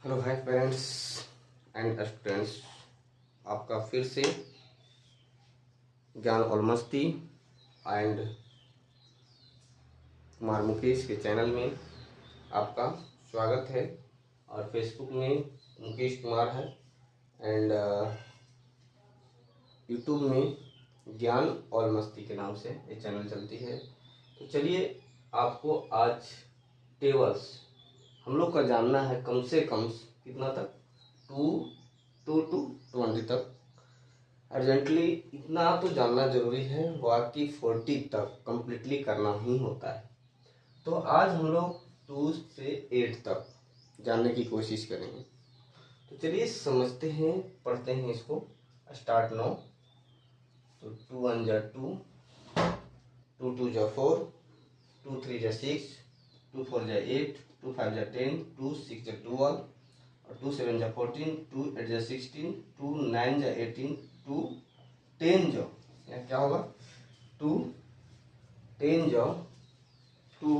Hello hi parents and students, आपका फिर से ज्ञान और मस्ती एंड कुमार मुकेश के चैनल में आपका स्वागत है। और फेसबुक में मुकेश कुमार है एंड यूट्यूब में ज्ञान और मस्ती के नाम से ये चैनल चलती है। तो चलिए आपको आज टेबल्स हम लोग का जानना है, कम से कम कितना तक, 2 to 20 तक। अर्जेंटली इतना तो जानना जरूरी है, बाकी 40 तक कंप्लीटली करना ही होता है। तो आज हम लोग 2 से 8 तक जानने की कोशिश करेंगे। तो चलिए समझते हैं, पढ़ते हैं इसको। Start no. तो 2 1 जा 2, 2 2 जा 4, 2 3 जा 6, 2 4 जा 8, 2 5 जा 10, 2 6 जा 12, और 2 7 जा 14, 2 8 जा 16, 2 9 जा 18, 2 10 जा, यहाँ क्या होगा, 2 10 जा 2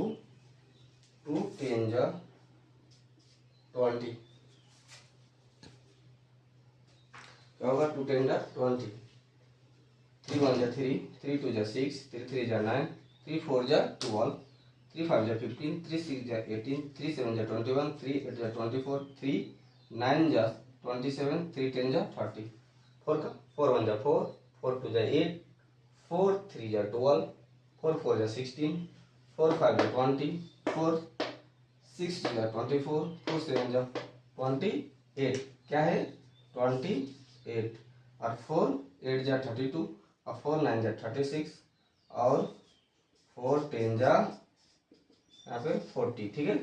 2 10 जा 20, क्या होगा, 2 10 जा 20, 3 1 जा 3, 3 2 जा 6, 3 3 जा 9, 3 4 जा 12, 3 5 जा 15, 3 6 जा 18, 3 7 जा 21, 3 8 जा 24, 3 9 जा 27, 3 10 जा 30, 4 का 4 1 जा 4, 4 2 जा 8, 4 3 जा 12, 4 4 जा 16, 4 5 जा 20, 4 6 जा 24, 4 7 जा 28, क्या है 28, और 4 8 जा 32, और 4 9 जा 36, और 4 10 जा यहाँ पे 40, ठीक है।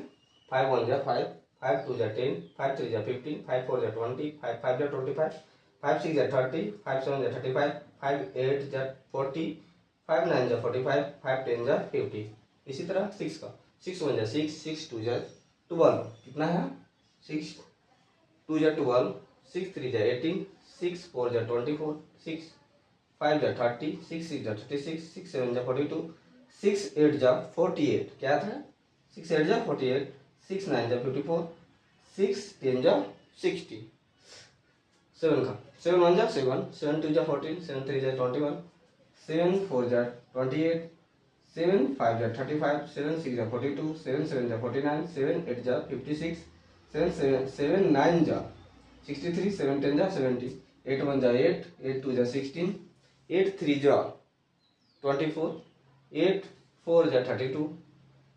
5 1 जा 5, 5 2 जा 10, 5 3 जा 15, 5 4 जा 20, 5 5 जा 25, 5 6 जा 30, 5 7 जा 35, 5 8 जा 40, 5 9 जा 45, 5 10 जा 50। इसी तरह 6 का 6 1 जा 6, 6 2 जा 12, कितना है 6 2 जा 12, 6 3 जा 18, 6 4 जा 24, 6 5 जा 30, 6 6 जा 36, 6 7 जा 42, 6 8 जा 48, क्या था 6 8 जा 48, 6 9 जा 54, 6 10 जा 60, 7 का 7 1 जा 7, 7 2 जा 14, 7 3 जा 21, 7 4 जा 28, 7 5 जा 35, 7 6 जा 42, 7 7 जा 49, 7 8 जा 56, 7 9 जा 63, 7 10 जा 70, 8 1 जा 8, 8 2 जा 16, 8 3 जा 24, 8 4 जा 32,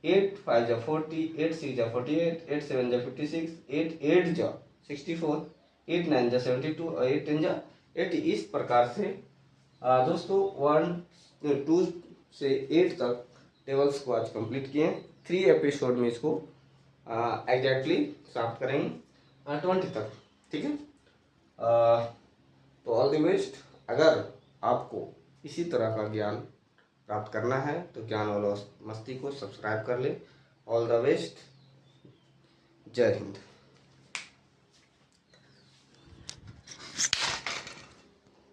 8 5 जा 40, 8 6 जा 48, 8 7 जा 56, 8 8 जा 64, 8 9 जा 72, और 8 10 जा 80। इस प्रकार से दोस्तों 1 2 से 8 तक टेबल्स को आज कंप्लीट किए। 3 एपिसोड में इसको एग्जैक्टली प्राप्त करेंगे 20 तक, ठीक है। तो ऑल द बेस्ट। अगर आपको इसी तरह का ज्ञान प्राप्त करना है तो ज्ञान और मस्ती को सब्सक्राइब कर ले। All the best. जय हिंद।